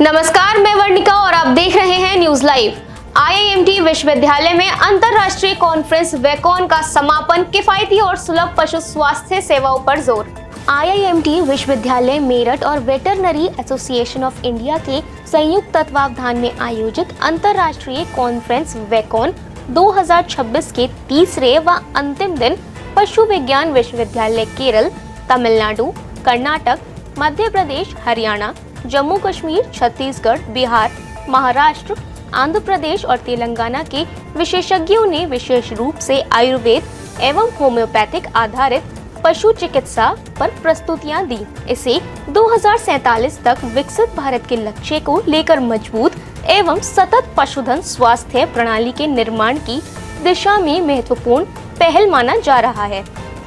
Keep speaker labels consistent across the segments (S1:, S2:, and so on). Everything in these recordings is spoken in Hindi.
S1: नमस्कार, मैं वर्णिका और आप देख रहे हैं न्यूज लाइव। आईआईएमटी विश्वविद्यालय में अंतर्राष्ट्रीय कॉन्फ्रेंस वेकॉन का समापन, किफायती और सुलभ पशु स्वास्थ्य सेवाओं पर जोर। आईआईएमटी विश्वविद्यालय मेरठ और वेटरनरी एसोसिएशन ऑफ इंडिया के संयुक्त तत्वावधान में आयोजित अंतर्राष्ट्रीय कॉन्फ्रेंस वेकॉन 2026 के तीसरे व अंतिम दिन पशु विज्ञान विश्वविद्यालय केरल, तमिलनाडु, कर्नाटक, मध्य प्रदेश, हरियाणा, जम्मू कश्मीर, छत्तीसगढ़, बिहार, महाराष्ट्र, आंध्र प्रदेश और तेलंगाना के विशेषज्ञों ने विशेष रूप से आयुर्वेद एवं होम्योपैथिक आधारित पशु चिकित्सा पर प्रस्तुतियां दी। इसे 2047 तक विकसित भारत के लक्ष्य को लेकर मजबूत एवं सतत पशुधन स्वास्थ्य प्रणाली के निर्माण की दिशा में महत्वपूर्ण पहल माना जा रहा है।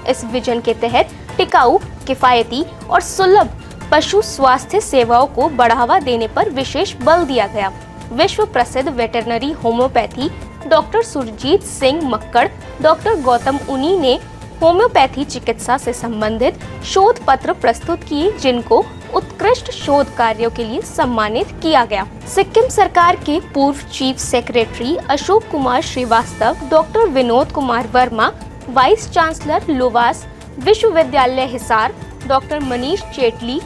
S1: इस विजन के तहत टिकाऊ, किफायती और सुलभ पशु स्वास्थ्य सेवाओं को बढ़ावा देने पर विशेष बल दिया गया। विश्व प्रसिद्ध veterinary homeopathy doctor Surjeet Singh Makkar, doctor Gautam उनी ने होम्योपैथी चिकित्सा से संबंधित शोध पत्र प्रस्तुत किए, जिनको उत्कृष्ट शोध कार्यों के लिए सम्मानित किया गया। सिक्किम सरकार के पूर्व chief secretary Ashok Kumar Srivastava, doctor Vinod Kumar Verma, vice chancellor LUVAS विश्वविद्यालय हिसार, डॉक्टर मनीष चेटली,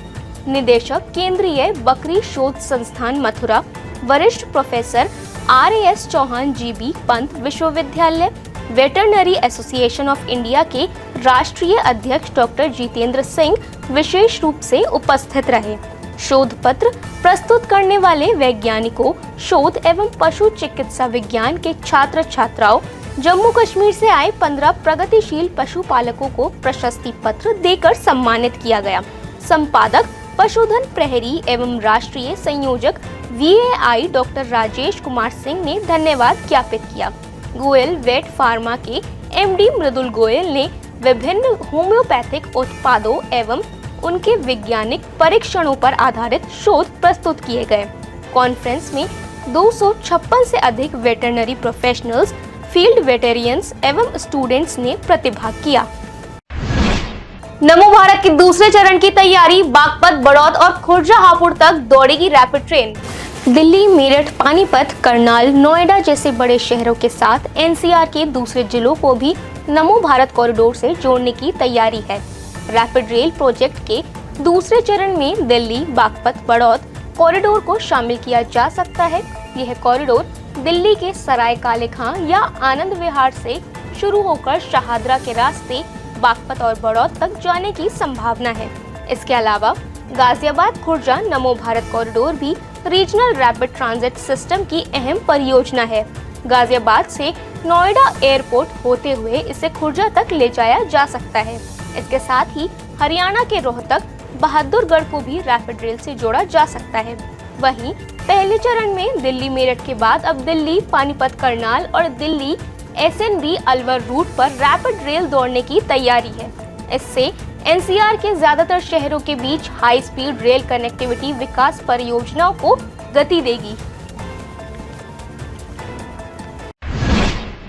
S1: निदेशक केंद्रीय बकरी शोध संस्थान मथुरा, वरिष्ठ प्रोफेसर RAS चौहान जीबी पंत विश्वविद्यालय, वेटरनरी एसोसिएशन ऑफ इंडिया के राष्ट्रीय अध्यक्ष डॉक्टर जितेंद्र सिंह विशेष रूप से उपस्थित रहे। शोध पत्र प्रस्तुत करने वाले वैज्ञानिकों, शोध एवं पशु चिकित्सा विज्ञान के छात्र छात्राओं, जम्मू कश्मीर से आए 15 प्रगतिशील पशुपालकों को प्रशस्ति पत्र देकर सम्मानित किया गया। संपादक पशुधन प्रहरी एवं राष्ट्रीय संयोजक VAI डॉक्टर राजेश कुमार सिंह ने धन्यवाद ज्ञापित किया। गोयल वेट फार्मा के MD मृदुल गोयल ने विभिन्न होम्योपैथिक उत्पादों एवं उनके वैज्ञानिक परीक्षणों पर आधारित शोध प्रस्तुत किए गए। कॉन्फ्रेंस में 256 से अधिक वेटरनरी प्रोफेशनल्स, फील्ड वेटेरियंस एवं स्टूडेंट्स ने प्रतिभाग किया। नमो भारत के दूसरे चरण की तैयारी, बागपत, बड़ौद और खुर्जा हापुड़ तक दौड़ेगी रैपिड ट्रेन। दिल्ली, मेरठ, पानीपत, करनाल, नोएडा जैसे बड़े शहरों के साथ NCR के दूसरे जिलों को भी नमो भारत कॉरिडोर से जोड़ने की तैयारी है। रैपिड रेल प्रोजेक्ट के दूसरे चरण में दिल्ली, बागपत, बड़ौद कॉरिडोर को शामिल किया जा सकता है। यह कॉरिडोर दिल्ली के सराय काले खां या आनंद विहार से शुरू होकर शाहदरा के रास्ते बागपत और बड़ौद तक जाने की संभावना है। इसके अलावा गाजियाबाद खुर्जा नमो भारत कॉरिडोर भी रीजनल रैपिड ट्रांजिट सिस्टम की अहम परियोजना है। गाजियाबाद से नोएडा एयरपोर्ट होते हुए इसे खुर्जा तक ले जाया जा सकता है। इसके साथ ही हरियाणा के रोहतक, बहादुरगढ़ को भी रैपिड रेल से जोड़ा जा सकता है। वहीं पहले चरण में दिल्ली मेरठ के बाद अब दिल्ली, पानीपत, करनाल और दिल्ली SNB अलवर रूट पर रैपिड रेल दौड़ने की तैयारी है। इससे NCR के ज्यादातर शहरों के बीच हाई स्पीड रेल कनेक्टिविटी विकास परियोजनाओं को गति देगी।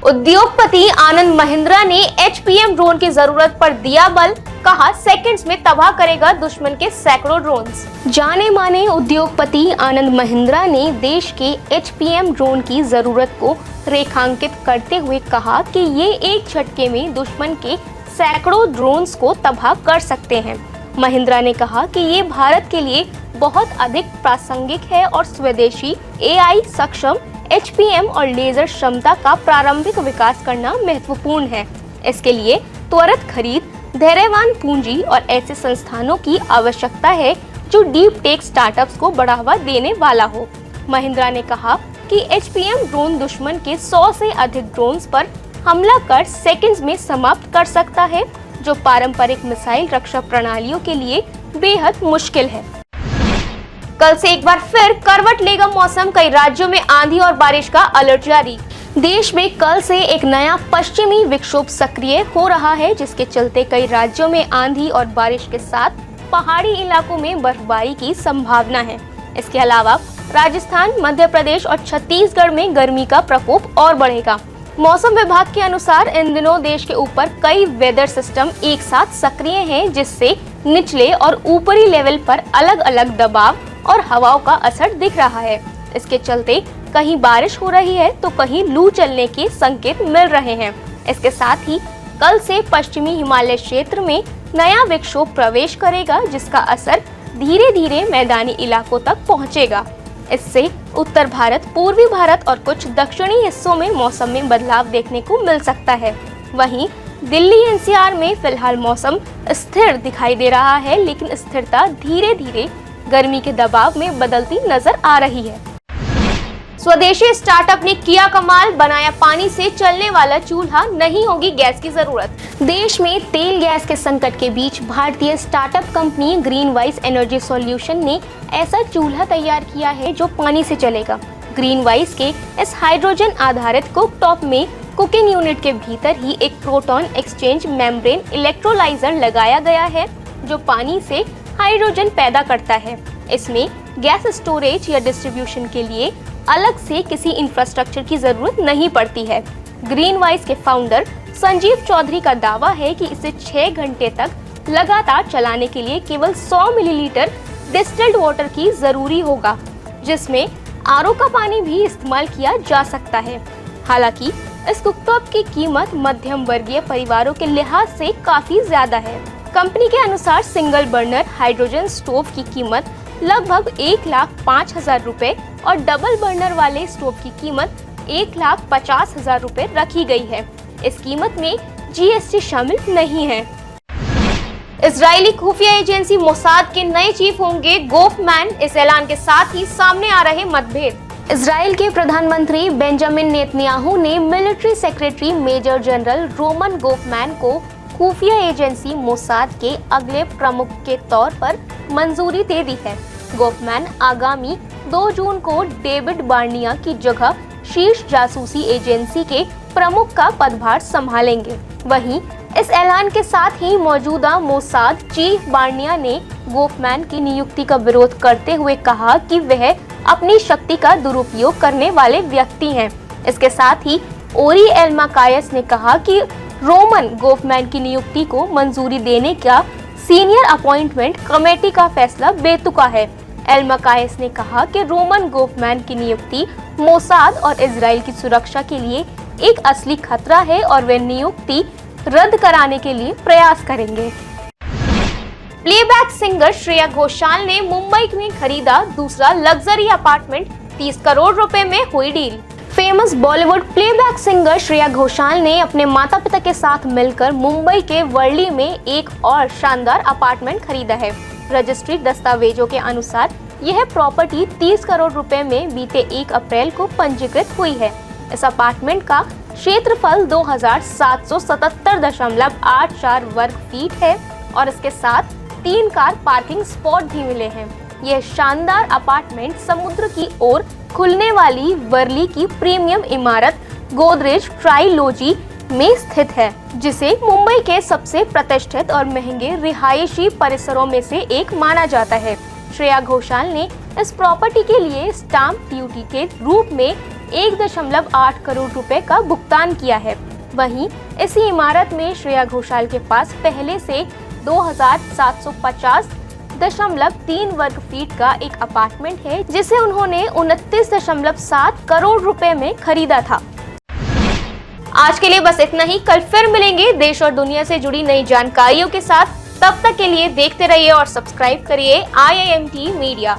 S1: उद्योगपति आनंद महिंद्रा ने HPM ड्रोन की जरूरत पर दिया बल, कहा सेकंड्स में तबाह करेगा दुश्मन के सैकड़ों ड्रोन्स। जाने माने उद्योगपति आनंद महिंद्रा ने देश के HPM ड्रोन की जरूरत को रेखांकित करते हुए कहा कि ये एक झटके में दुश्मन के सैकड़ों ड्रोन्स को तबाह कर सकते हैं। महिंद्रा ने कहा कि ये भारत के लिए बहुत अधिक प्रासंगिक है और स्वदेशी AI सक्षम HPM और लेजर क्षमता का प्रारंभिक विकास करना महत्वपूर्ण है। इसके लिए त्वरित खरीद, धैर्यवान पूंजी और ऐसे संस्थानों की आवश्यकता है जो डीप टेक स्टार्टअप्स को बढ़ावा देने वाला हो। महिंद्रा ने कहा कि HPM ड्रोन दुश्मन के 100 से अधिक ड्रोन्स पर हमला कर सेकंड्स में समाप्त कर सकता है, जो पारंपरिक मिसाइल रक्षा प्रणालियों के लिए बेहद मुश्किल है। कल से एक बार फिर करवट लेगा मौसम, कई राज्यों में आंधी और बारिश का अलर्ट जारी। देश में कल से एक नया पश्चिमी विक्षोभ सक्रिय हो रहा है, जिसके चलते कई राज्यों में आंधी और बारिश के साथ पहाड़ी इलाकों में बर्फबारी की संभावना है। इसके अलावा राजस्थान, मध्य प्रदेश और छत्तीसगढ़ में गर्मी का प्रकोप और बढ़ेगा। मौसम विभाग के अनुसार इन दिनों देश के ऊपर कई वेदर सिस्टम एक साथ सक्रिय हैं, जिससे निचले और ऊपरी लेवल पर अलग अलग दबाव और हवाओं का असर दिख रहा है। इसके चलते कहीं बारिश हो रही है तो कहीं लू चलने के संकेत मिल रहे हैं। इसके साथ ही कल से पश्चिमी हिमालय क्षेत्र में नया विक्षोभ प्रवेश करेगा, जिसका असर धीरे धीरे मैदानी इलाकों तक पहुंचेगा। इससे उत्तर भारत, पूर्वी भारत और कुछ दक्षिणी हिस्सों में मौसम में बदलाव देखने को मिल सकता है। वहीं दिल्ली एनसीआर में फिलहाल मौसम स्थिर दिखाई दे रहा है, लेकिन स्थिरता धीरे धीरे गर्मी के दबाव में बदलती नजर आ रही है। स्वदेशी स्टार्टअप ने किया कमाल, बनाया पानी से चलने वाला चूल्हा, नहीं होगी गैस की जरूरत। देश में तेल गैस के संकट के बीच भारतीय स्टार्टअप कंपनी ग्रीनवाइज एनर्जी सॉल्यूशन ने ऐसा चूल्हा तैयार किया है जो पानी से चलेगा। ग्रीनवाइज के इस हाइड्रोजन आधारित कुकटॉप में कुकिंग यूनिट के भीतर ही एक प्रोटॉन एक्सचेंज मेम्ब्रेन इलेक्ट्रोलाइजर लगाया गया है जो पानी से हाइड्रोजन पैदा करता है। इसमें गैस स्टोरेज या डिस्ट्रीब्यूशन के लिए अलग से किसी इंफ्रास्ट्रक्चर की जरूरत नहीं पड़ती है। ग्रीनवाइज के फाउंडर संजीव चौधरी का दावा है कि इसे 6 घंटे तक लगातार चलाने के लिए केवल 100 मिलीलीटर डिस्टिल्ड वाटर की जरूरी होगा, जिसमें आरओ का पानी भी इस्तेमाल किया जा सकता है। हालांकि इस कुकटॉप की कीमत मध्यम वर्गीय परिवारों के लिहाज से काफी ज्यादा है। कंपनी के अनुसार सिंगल बर्नर हाइड्रोजन स्टोव की कीमत लगभग 1,05,000 रुपए और डबल बर्नर वाले स्टोव की कीमत 1,50,000 रुपए रखी गई है। इस कीमत में जीएसटी शामिल नहीं है। इजरायली खुफिया एजेंसी मोसाद के नए चीफ होंगे गोफमैन। इस ऐलान के साथ ही सामने आ रहे मतभेद। इजराइल के प्रधानमंत्री बेंजामिन नेतन्याहू ने military secretary major general Roman Gofman को खुफिया एजेंसी मोसाद के अगले प्रमुख के तौर पर मंजूरी दे दी है। गोफमैन आगामी 2 जून को डेविड बार्निया की जगह शीर्ष जासूसी एजेंसी के प्रमुख का पदभार संभालेंगे। वहीं इस ऐलान के साथ ही मौजूदा मोसाद चीफ बार्निया ने गोफमैन की नियुक्ति का विरोध करते हुए कहा कि वह अपनी शक्ति का दुरुपयोग करने वाले व्यक्ति हैं। इसके साथ ही ओरी एल्माकायस ने कहा कि रोमन गोफमैन की नियुक्ति को मंजूरी देने का सीनियर अपॉइंटमेंट कमेटी का फैसला बेतुका है। एल्माकायस ने कहा कि रोमन गोफमैन की नियुक्ति मोसाद और इजराइल की सुरक्षा के लिए एक असली खतरा है और वे नियुक्ति रद्द कराने के लिए प्रयास करेंगे। प्लेबैक सिंगर श्रेया घोषाल ने मुंबई में खरीदा दूसरा लग्जरी अपार्टमेंट, 30 करोड़ रुपए में हुई deal. Famous Bollywood playback singer Shreya Ghoshal ने अपने माता पिता के साथ मिलकर मुंबई के वर्ली में एक और शानदार अपार्टमेंट खरीदा है। रजिस्ट्री दस्तावेजों के अनुसार यह प्रॉपर्टी 30 करोड़ रुपए में बीते 1 अप्रैल को पंजीकृत हुई है। इस अपार्टमेंट का क्षेत्रफल 2777.84 वर्ग फीट है और इसके साथ 3 कार पार्किंग स्पॉट भी मिले हैं। यह शानदार अपार्टमेंट समुद्र की ओर खुलने वाली वर्ली की प्रीमियम इमारत गोदरेज ट्राइलोजी में स्थित है, जिसे मुंबई के सबसे प्रतिष्ठित और महंगे रिहायशी परिसरों में से एक माना जाता है। श्रेया घोषाल ने इस प्रॉपर्टी के लिए स्टाम्प ड्यूटी के रूप में 1.8 करोड़ रुपए का भुगतान किया है। वहीं इसी इमारत में श्रेया घोषाल के पास पहले से 2750.3 वर्ग फीट का एक अपार्टमेंट है, जिसे उन्होंने 29.7 करोड़ रुपए में खरीदा था। आज के लिए बस इतना ही। कल फिर मिलेंगे देश और दुनिया से जुड़ी नई जानकारियों के साथ। तब तक के लिए देखते रहिए और सब्सक्राइब करिए IIMT मीडिया।